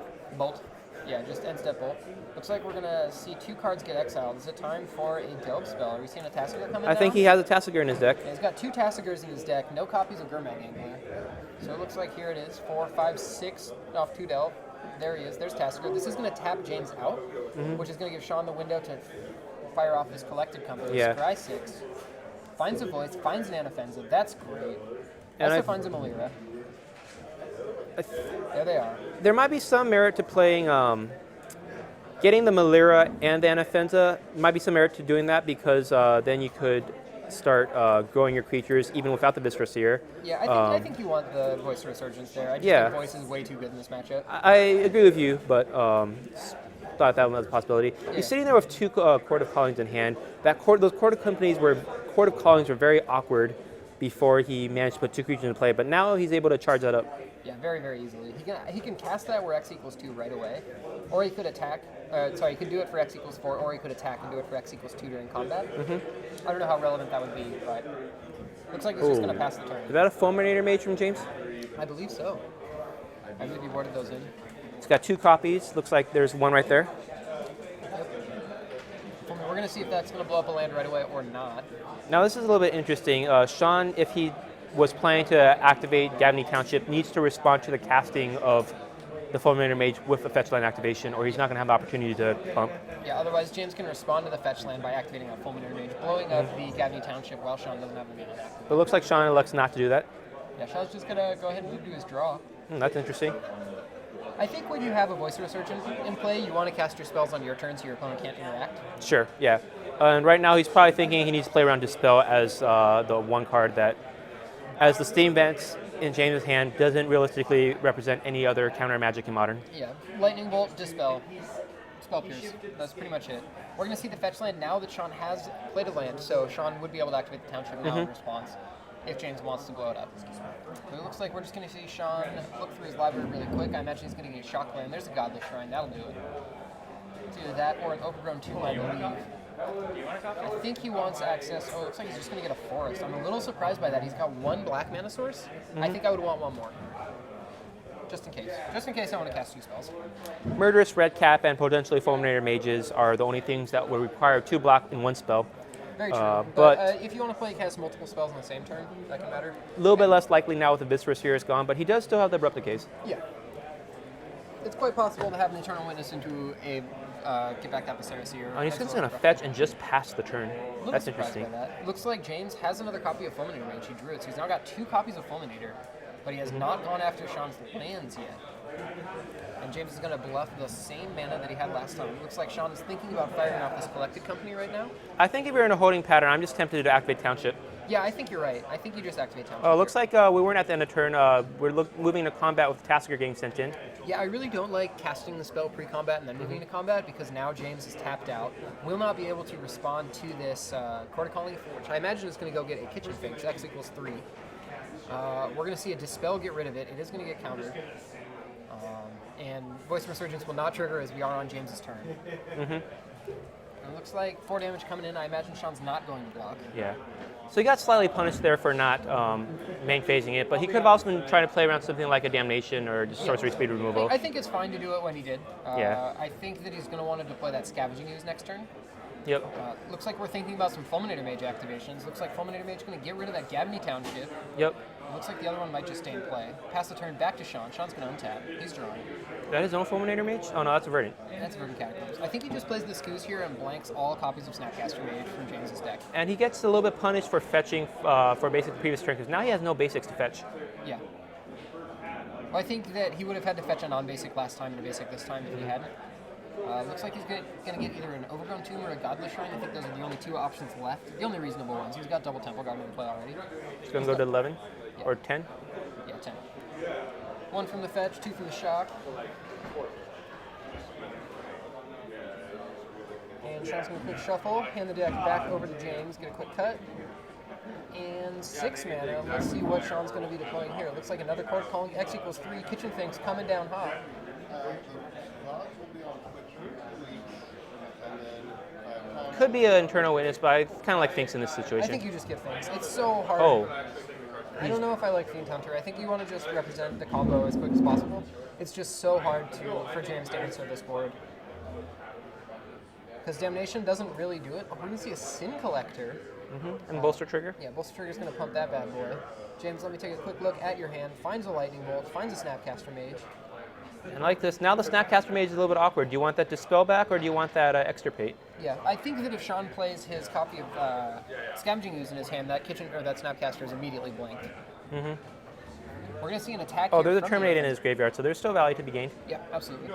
Yeah, just end step bolt. Looks like we're going to see 2 cards get exiled. Is it time for a Delve spell? Are we seeing a Tasigur coming I think he has a Tasigur in his deck. Yeah, he's got 2 Tasigurs in his deck, no copies of Gurmag Angler. So it looks like here it is, 4, 5, 6 off 2 Delve. There he is, there's Tasigur. This is going to tap James out, which is going to give Shawn the window to fire off his collected company, Scry 6. finds a voice, finds an inoffensive. That's great. And Also I- finds a Malira. There they are. There might be some merit to playing, getting the Malira and the Anafenza. Might be some merit to doing that because then you could start growing your creatures even without the Viscera Seer. Yeah, I think you want the Voice Resurgence there. I just Yeah. think Voice is way too good in this matchup. I agree with you, but thought that was a possibility. Yeah. He's sitting there with two Court of Callings in hand. Those Court of Callings were very awkward before he managed to put two creatures into play, but now he's able to charge that up. Yeah, very, very easily. He can cast that where X equals 2 right away, or he could attack. He could do it for X equals 4, or he could attack and do it for X equals 2 during combat. I don't know how relevant that would be, but looks like it's just going to pass the turn. Is that a Fulminator Mage from James? I believe so. I believe he boarded those in. It's got 2 copies. Looks like there's one right there. We're going to see if that's going to blow up a land right away or not. Now this is a little bit interesting. Shawn, if he was planning to activate Gabney Township, needs to respond to the casting of the Fulminator Mage with a fetch land activation, or he's not going to have the opportunity to pump. Yeah, otherwise James can respond to the fetch land by activating a Fulminator Mage, blowing up the Gabney Township while Shawn doesn't have the mana active. But it looks like Shawn elects not to do that. Yeah, Shawn's just going to go ahead and move to his draw. That's interesting. I think when you have a Voice Resurgence in play, you want to cast your spells on your turn so your opponent can't interact. Sure, yeah. And right now he's probably thinking he needs to play around Dispel as the one card that, as the Steam Vents in James' hand, doesn't realistically represent any other counter magic in Modern. Yeah, Lightning Bolt, Dispel, Spell Pierce. That's pretty much it. We're going to see the fetch land now that Shawn has played a land, so Shawn would be able to activate the Township now in response if James wants to blow it up. So it looks like we're just going to see Shawn look through his library really quick. I imagine he's going to get a Shock Land. There's a Godly Shrine. That'll do it. It's either that or an Overgrown Tomb, I believe. I think he wants access. Oh, it looks like he's just going to get a Forest. I'm a little surprised by that. He's got one black mana source. I think I would want one more. Just in case. Just in case I want to cast 2 spells. Murderous Red Cap and potentially Fulminator Mages are the only things that would require 2 block in 1 spell. Very true. But if you want to play cast multiple spells on the same turn, that can matter. A little bit less likely now with the Viscera Seer is gone, but he does still have the Abrupt Decays. Yeah. It's quite possible to have an Eternal Witness into a get back that Viscera Seer. Oh, he's just going to fetch and just pass the turn. That's interesting. By that. Looks like James has another copy of Fulminator Mage. He drew it, so he's now got 2 copies of Fulminator, but he has not gone after Shawn's lands yet. And James is going to bluff the same mana that he had last time. Looks like Shawn is thinking about firing off this Collected Company right now. I think if you're in a holding pattern, I'm just tempted to activate Township. Yeah, I think you're right. I think you just activate Township. Oh, looks like we weren't at the end of turn. We're moving to combat with Tasker getting sent in. Yeah, I really don't like casting the spell pre-combat and then moving to combat because now James is tapped out. Will not be able to respond to this Court of Calling, which I imagine is going to go get a Kitchen Finch. X equals 3. We're going to see a Dispel get rid of it. It is going to get countered. And Voice Resurgence will not trigger as we are on James's turn. It looks like 4 damage coming in. I imagine Shawn's not going to block. Yeah. So he got slightly punished there for not main phasing it, but he could have also been trying to play around something like a Damnation or just Sorcery Speed removal. I think it's fine to do it when he did. Yeah. I think that he's going to want to deploy that Scavenging Ooze next turn. Yep. Looks like we're thinking about some Fulminator Mage activations. Looks like Fulminator Mage is going to get rid of that Gabney Township. Yep. Looks like the other one might just stay in play. Pass the turn back to Shawn. Shawn's going to untap. He's drawing. That his own Fulminator Mage? Oh no, that's a Verdant. That's Verdant Catacombs. I think he just plays the Scoos here and blanks all copies of Snapcaster Mage from James's deck. And he gets a little bit punished for fetching for basic the previous turn, because now he has no basics to fetch. Yeah. Well, I think that he would have had to fetch a non-basic last time and a basic this time if he hadn't. Looks like he's going to get either an Overgrown Tomb or a Godly Shrine. I think those are the only 2 options left. The only reasonable ones. He's got double Temple Garden in play already. He's going to go to 11 or 10. Yeah, 10. 1 from the fetch, 2 from the shock. And Shawn's going to quick shuffle, hand the deck back over to James, get a quick cut. And 6 mana. Let's see what Shawn's going to be deploying here. Looks like another card calling X equals 3. Kitchen Finks coming down hot. Could be an Internal Witness, but I kind of like Finks in this situation. I think you just get Finks. It's so hard. Oh. I don't know if I like Fiend Hunter. I think you want to just represent the combo as quick as possible. It's just so hard for James to answer this board. Because Damnation doesn't really do it. Oh, we're going to see a Sin Collector. And Bolster Trigger? Yeah, Bolster Trigger's going to pump that bad boy. James, let me take a quick look at your hand. Finds a Lightning Bolt, finds a Snapcaster Mage. And like this, now the Snapcaster Mage is a little bit awkward. Do you want that Dispel back, or do you want that Extirpate? Yeah, I think that if Shawn plays his copy of Scavenging Ooze in his hand, that that Snapcaster is immediately blanked. Mm-hmm. We're going to see an attack Oh, here there's a from Terminate in his graveyard, so there's still value to be gained. Yeah, absolutely.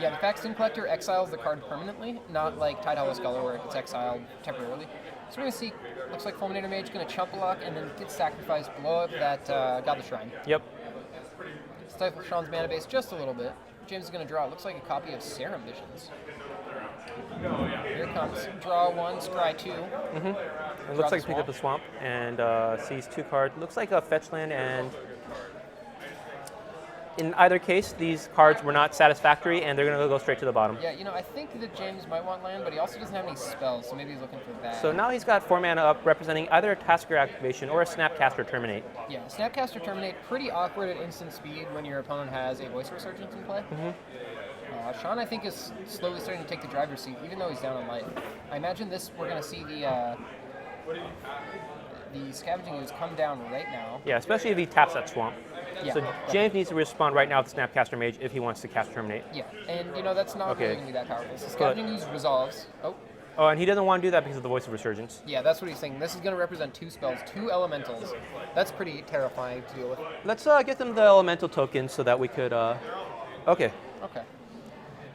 Yeah, the Faxton Collector exiles the card permanently, not like Tidehollow Scholar where it gets exiled temporarily. So we're going to see, looks like Fulminator Mage going to chump block and then get sacrificed, blow up that Godless Shrine. Yep. Stifle Shawn's mana base just a little bit. James is going to draw, it looks like a copy of Serum Visions. Here it comes. Draw 1, scry 2. Mm-hmm. It looks like he picked up the Swamp and sees 2 cards. Looks like a fetch land, and in either case, these cards were not satisfactory, and they're going to go straight to the bottom. Yeah, I think that James might want land, but he also doesn't have any spells, so maybe he's looking for that. So now he's got 4 mana up, representing either a Tasker Activation or a Snapcaster Terminate. Yeah, Snapcaster Terminate, pretty awkward at instant speed when your opponent has a Voice Resurgence in play. Mm-hmm. Shawn, I think, is slowly starting to take the driver's seat, even though he's down on life. I imagine we're going to see the Scavenging Ooze come down right now. Yeah, especially if he taps that Swamp. Yeah, so James needs to respond right now with the Snapcaster Mage if he wants to cast Terminate. Yeah, and that's not really going to be that powerful. So Scavenging Ooze resolves. Oh, and he doesn't want to do that because of the Voice of Resurgence. Yeah, that's what he's saying. This is going to represent 2 spells, 2 elementals. That's pretty terrifying to deal with. Let's get them the elemental tokens so that we could. Okay. Okay.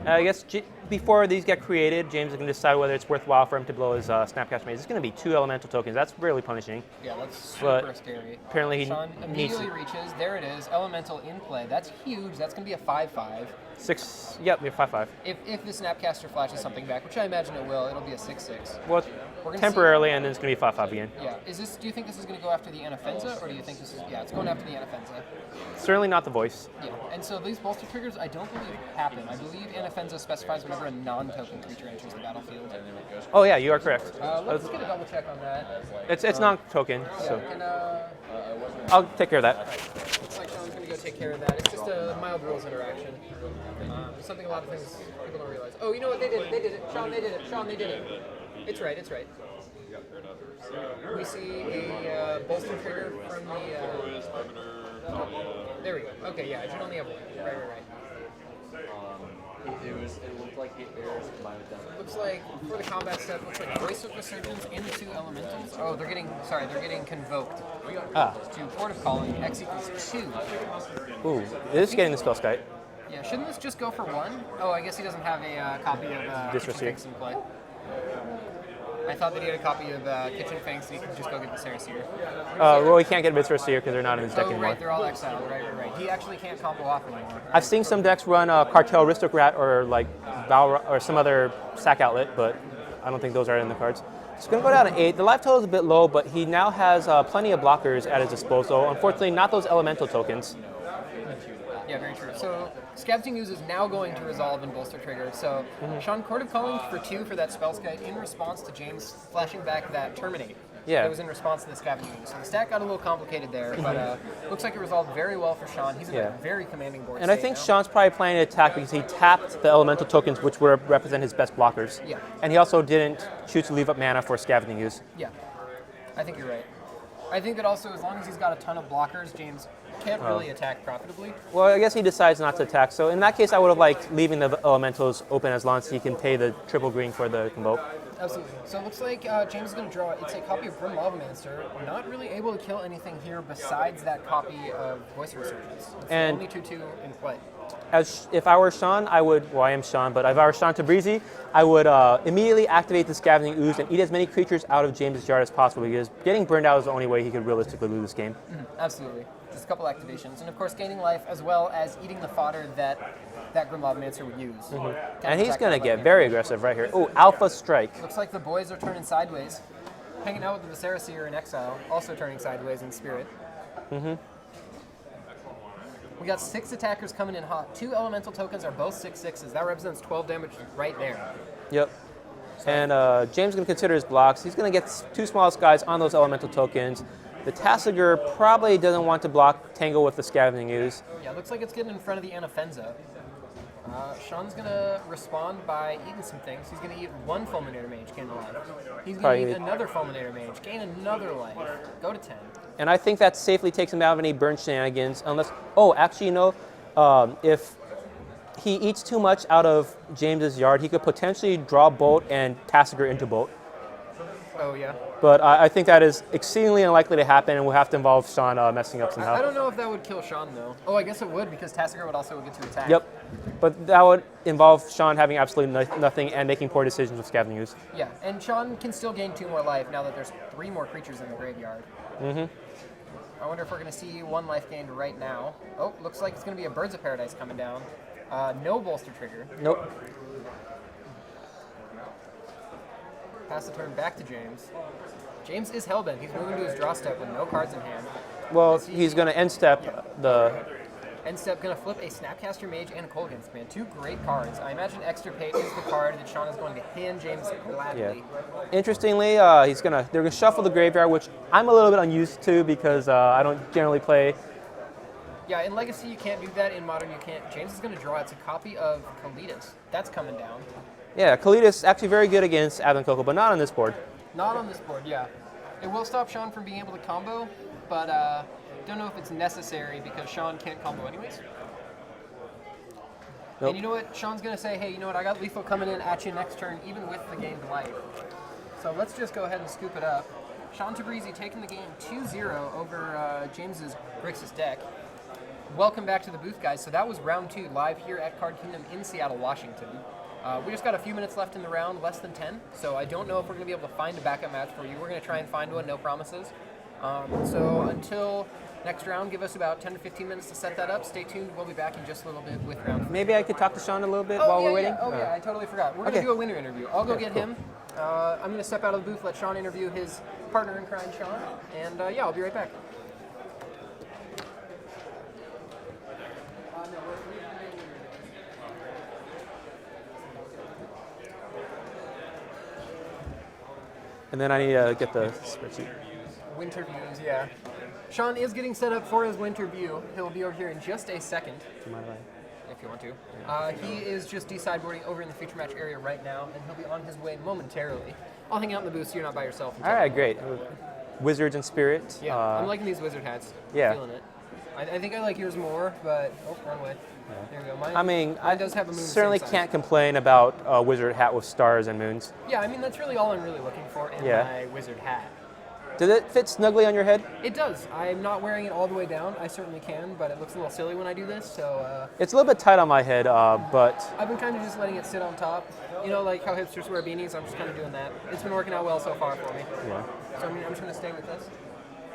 I guess before these get created, James is going to decide whether it's worthwhile for him to blow his Snapcaster Mage. It's going to be 2 elemental tokens. That's really punishing. Yeah, that's super scary. Apparently Shawn immediately reaches. There it is. Elemental in play. That's huge. That's going to be a 5/5. 6. Yep, you're 5/5. If the Snapcaster flashes something back, which I imagine it will, it'll be a 6/6. Well, temporarily, and then it's going to be 5/5 again. Yeah. Do you think this is going to go after the Anafenza, or do you think this is? Yeah, it's going after the Anafenza. Certainly not the Voice. Yeah. And so these bolster triggers, I don't believe happen. I believe Anafenza specifies whenever a non-token creature enters the battlefield. Oh yeah, you are correct. Let's get a double check on that. It's non-token, so Yeah, I'll take care of that. Looks like Shawn's going to go take care of that. It's just a mild rules interaction. Something a lot of things people don't realize. Oh, you know what? They did it. They did it. Shawn, they did it. Shawn, they did it. It's right. It's right. We see a bolster trigger from the... there we go. Okay, yeah, I should only have 1. Right. It looked like it was combined with them. Looks like, for the combat step, looks like Voice of Resurgence into Elementals. Oh, they're getting convoked. To Port of Calling, X equals 2. Ooh, it is getting the spell Skype. Yeah, shouldn't this just go for 1? Oh, I guess he doesn't have a copy of Kitchen Finks in play. I thought that he had a copy of Kitchen Finks and he could just go get the Saraseer. Well, he can't get Mitzvah Seer because they're not in his deck anymore. Right, they're all exiled. Right. He actually can't combo off anymore. I've seen some decks run Cartel Aristocrat or like Balrog or some other sack outlet, but I don't think those are in the cards. It's going to go down to 8. The life total is a bit low, but he now has plenty of blockers at his disposal. Unfortunately, not those elemental tokens. Yeah, very true. So Scavenging Ooze is now going to resolve in bolster trigger. So Shawn, Court of Calling for 2 for that spell Skype in response to James flashing back that Terminate. Yeah. It was in response to the Scavenging Ooze. So the stack got a little complicated there, but looks like it resolved very well for Shawn. He's in a very commanding board. And I think Shawn's probably planning to attack because he tapped the elemental tokens, which would represent his best blockers. Yeah. And he also didn't choose to leave up mana for Scavenging Ooze. Yeah, I think you're right. I think that also, as long as he's got a ton of blockers, James can't really attack profitably. Well, I guess he decides not to attack. So in that case, I would have liked leaving the elementals open as long as he can pay the triple green for the convoke. Absolutely. So it looks like James is going to draw. It's a copy of Grim Lavamancer. Not really able to kill anything here besides that copy of Voice Resurgence. It's And only 2/2 in play. If I were Shawn, I would. Well, I am Shawn, but if I were Shawn Tabrizi, I would immediately activate the Scavenging Ooze and eat as many creatures out of James' yard as possible because getting burned out is the only way he could realistically lose this game. Absolutely. Just a couple activations, and of course gaining life as well as eating the fodder that Grim Lavamancer would use. And he's going to get very aggressive right here. Oh, Alpha Strike. Looks like the boys are turning sideways. Hanging out with the Saraseer in exile, also turning sideways in spirit. We got 6 attackers coming in hot. 2 elemental tokens are both 6/6s. That represents 12 damage right there. Yep. And James is going to consider his blocks. He's going to get 2 smallest guys on those elemental tokens. The Tassiger probably doesn't want to block Tangle with the Scavenging Ooze. Yeah, looks like it's getting in front of the Anafenza. Shawn's going to respond by eating some things. He's going to eat 1 Fulminator Mage, gain a life. He's going to eat another Fulminator Mage, gain another life, go to 10. And I think that safely takes him out of any burn shenanigans, unless... Oh, actually, if he eats too much out of James's yard, he could potentially draw Bolt and Tassiger into Bolt. Oh, yeah. But I think that is exceedingly unlikely to happen, and will have to involve Shawn messing up somehow. I don't know if that would kill Shawn, though. Oh, I guess it would, because Tassiger would also get to attack. Yep. But that would involve Shawn having absolutely nothing and making poor decisions with Scavenging Ooze. Yeah, and Shawn can still gain 2 more life now that there's 3 more creatures in the graveyard. Mm-hmm. I wonder if we're going to see 1 life gained right now. Oh, looks like it's going to be a Birds of Paradise coming down. No bolster trigger. Nope. Pass the turn back to James. James is hellbent. He's moving to his draw step with no cards in hand. Well, he's going to end step the... End step, going to flip a Snapcaster Mage and a Colgan's Man. 2 great cards. I imagine Extirpate is the card that Shawn is going to hand James gladly. Yeah. Interestingly, they're gonna shuffle the graveyard, which I'm a little bit unused to because I don't generally play. Yeah, in Legacy you can't do that. In Modern you can't. James is going to draw. It's a copy of Kalitas. That's coming down. Yeah, Kalitas is actually very good against Abzan CoCo, but not on this board. Not on this board, yeah. It will stop Shawn from being able to combo, but don't know if it's necessary because Shawn can't combo anyways. Nope. And you know what? Shawn's going to say, hey, you know what? I got lethal coming in at you next turn, even with the gained life. So let's just go ahead and scoop it up. Shawn Tabrizi taking the game 2-0 over James's Grixis deck. Welcome back to the booth, guys. So that was round 2 live here at Card Kingdom in Seattle, Washington. We just got a few minutes left in the round, less than 10, so I don't know if we're going to be able to find a backup match for you. We're going to try and find one, no promises. So until next round, give us about 10 to 15 minutes to set that up. Stay tuned. We'll be back in just a little bit with round 4. Maybe I could talk to Shawn a little bit while we're waiting? Yeah. Oh, yeah, I totally forgot. We're going to do a winner interview. I'll go get cool. him. I'm going to step out of the booth, let Shawn interview his partner in crime, Shawn, and yeah, I'll be right back. And then I need to get the spreadsheet. Winter views, yeah. Shawn is getting set up for his winter view. He'll be over here in just a second. Do you mind if If you want to. He is just de-sideboarding over in the feature match area right now, and he'll be on his way momentarily. I'll hang out in the booth so you're not by yourself. All right, great. Wizards and Spirit. Yeah, I'm liking these wizard hats. Yeah. I'm feeling it. I think I like yours more, but wrong way. Yeah. There we go. Mine, I does have a moon certainly the same can't size. complain about a wizard hat with stars and moons. Yeah, I mean that's really all I'm really looking for in my wizard hat. Does it fit snugly on your head? It does. I'm not wearing it all the way down. I certainly can, but it looks a little silly when I do this. So it's a little bit tight on my head, but I've been kind of just letting it sit on top. You know, like how hipsters wear beanies. I'm just kind of doing that. It's been working out well so far for me. yeah. So I mean, I'm just gonna stay with this.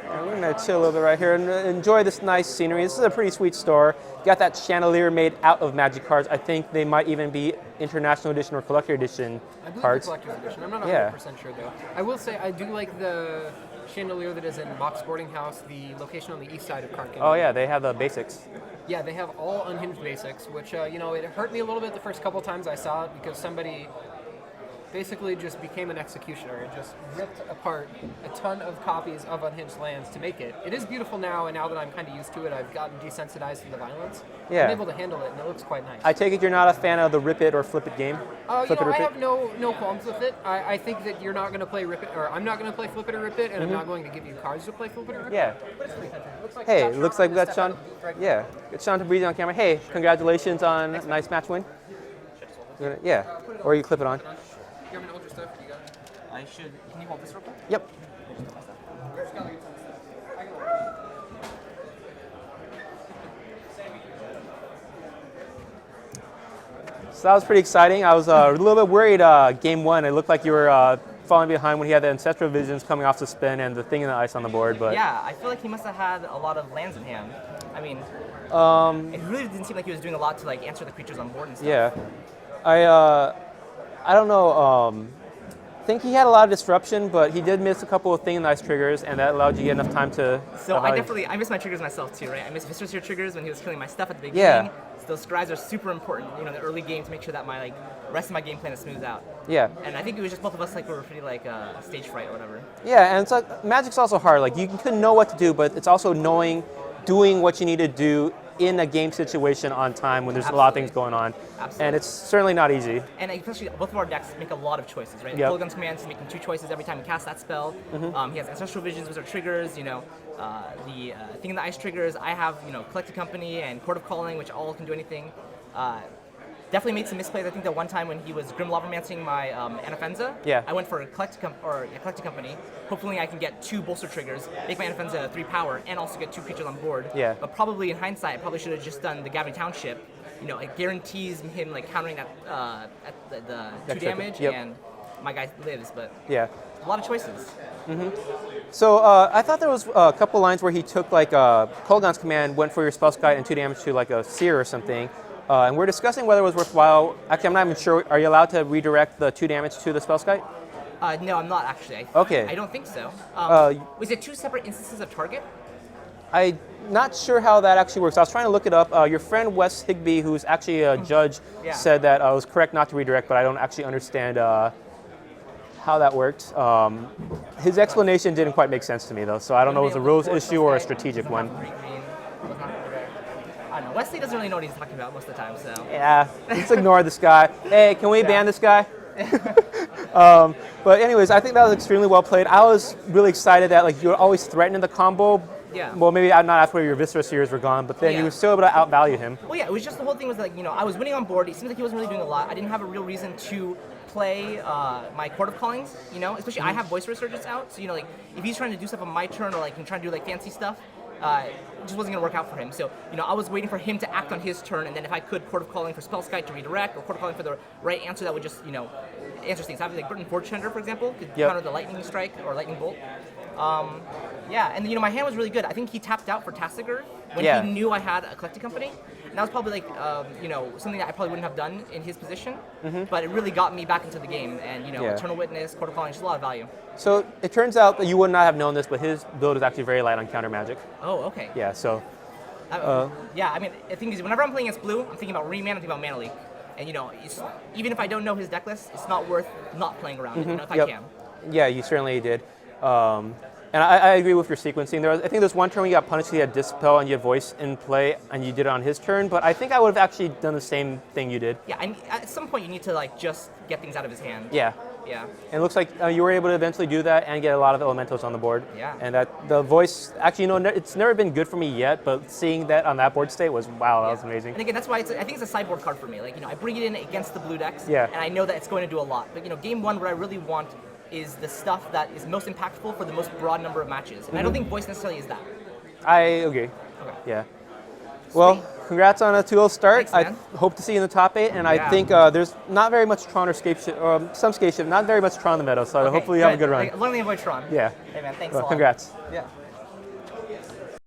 We're gonna chill a little bit right here and enjoy this nice scenery. This is a pretty sweet store. Got that chandelier made out of Magic cards. I think they might even be International Edition or Collector Edition I believe cards. the collector's edition. I'm not 100% Yeah. sure though. I will say I do like the chandelier that is in Mox Boarding House, the location on the east side of Card Kingdom. Oh yeah, they have the basics. Yeah, they have all unhinged basics, which you know, it hurt me a little bit the first couple times I saw it because somebody basically just became an executioner and just ripped apart a ton of copies of Unhinged Lands to make it. It is beautiful now, and now that I'm kind of used to it, I've gotten desensitized to the violence. Yeah. I'm able to handle it, and it looks quite nice. I take it you're not a fan of the Rip It or Flip It game? You Flip know, It or I Rip have no qualms with it. I think that you're not going to play Rip It, or I'm not going to play Flip It or Rip It, and I'm not going to give you cards to play Flip It or Rip It. Yeah. But it's pretty country. Looks like Hey, we got looks Shawn like we got step Shawn. out of the booth right Yeah, got Shawn Tabrizi on camera. Hey, congratulations on a nice match win. Yeah, or you clip it on. now. You have an ultra stuff? You got it? I should. Can you hold this real quick? Yep. So that was pretty exciting. I was a little bit worried game 1. It looked like you were falling behind when he had the Ancestral Visions coming off the spin and the Thing in the Ice on the board. But Yeah, I feel like he must have had a lot of lands in hand. I mean, it really didn't seem like he was doing a lot to like answer the creatures on board and stuff. yeah, I don't know. I think he had a lot of disruption, but he did miss a couple of Thing in the Ice triggers, and that allowed you to get enough time to. So I miss my triggers myself too, right? I miss Viscerous triggers when he was killing my stuff at the beginning. Yeah. So those scribes are super important, you know, in the early game to make sure that my rest of my game plan is smoothed out. Yeah. And I think it was just both of us were pretty stage fright or whatever. Yeah, and it's like Magic's also hard. Like you can know what to do, but it's also doing what you need to do in a game situation on time when there's a lot of things going on. Absolutely. And it's certainly not easy. And especially both of our decks make a lot of choices, right? Yep. Full Guns Command is making 2 choices every time he casts that spell. He has Ancestral Visions, which are triggers, the Thing in the Ice triggers. I have, Collected Company and Court of Calling, which all can do anything. Definitely made some misplays. I think that one time when he was Grim Lavancing my Anafenza, I went for a Collected Company. Hopefully I can get 2 bolster triggers, make my Anafenza 3 power, and also get 2 creatures on board. Yeah. But probably in hindsight, I probably should have just done the Gavin Township. It guarantees him countering that at the 2 damage, and my guy lives. But yeah, a lot of choices. So I thought there was a couple lines where he took Kolaghan's Command, went for your Spell Skite and 2 damage to a Seer or something. And we're discussing whether it was worthwhile. Actually, I'm not even sure. Are you allowed to redirect the 2 damage to the Spell Skite? No, I'm not actually. Okay. I don't think so. Was it 2 separate instances of target? I'm not sure how that actually works. I was trying to look it up. Your friend Wes Higby, who's actually a judge, said that it was correct not to redirect, but I don't actually understand how that worked. His explanation didn't quite make sense to me, though, so I don't know if it was a rules issue or a strategic one. I don't know. Wesley doesn't really know what he's talking about most of the time, so. Yeah, let's ignore this guy. Hey, can we ban this guy? But anyways, I think that was extremely well played. I was really excited that you were always threatening the combo. Yeah. Well, maybe not after your Viscera Seers were gone, but then you were still able to outvalue him. Well, yeah, it was just the whole thing was I was winning on board. It seems like he wasn't really doing a lot. I didn't have a real reason to play my Court of Callings, especially I have Voice Resurgence out, so if he's trying to do stuff on my turn or trying to do fancy stuff, it just wasn't gonna work out for him. So I was waiting for him to act on his turn, and then if I could Court of Calling for Spell Skite to redirect, or Court of Calling for the right answer that would just answer things. I have Burton Forge Tender, for example, could counter the Lightning Strike or Lightning Bolt. And my hand was really good. I think he tapped out for Tassiger when he knew I had a Collected Company. And that was probably something that I probably wouldn't have done in his position, but it really got me back into the game. And Eternal Witness, Court of Calling, just a lot of value. So it turns out that you would not have known this, but his build is actually very light on counter magic. Oh, okay. Yeah. So. The thing is, whenever I'm playing against blue, I'm thinking about Remand, I'm thinking about Mana Leak, and even if I don't know his deck list, it's not worth not playing around it. If I can. Yeah, you certainly did. And I agree with your sequencing. I think there's one turn when you got punished, you had Dispel and you had Voice in play, and you did it on his turn, but I think I would have actually done the same thing you did. Yeah, and at some point you need to just get things out of his hand. Yeah. Yeah. And it looks like you were able to eventually do that and get a lot of elementals on the board. Yeah. And that the Voice, actually, it's never been good for me yet, but seeing that on that board state was, wow, that was amazing. And again, that's why I think it's a sideboard card for me. I bring it in against the blue decks, and I know that it's going to do a lot. But game 1, what I really want is the stuff that is most impactful for the most broad number of matches. And I don't think Voice necessarily is that. I agree. Okay. Yeah. Well, congrats on a 2-0 start. Thanks, I hope to see you in the top 8, and I think there's not very much Tron or Scape Shift, or some Scape Shift, not very much Tron in the meta, so hopefully you have a good run. Learning to avoid Tron. Yeah. Hey man, thanks a lot. Congrats. Yeah.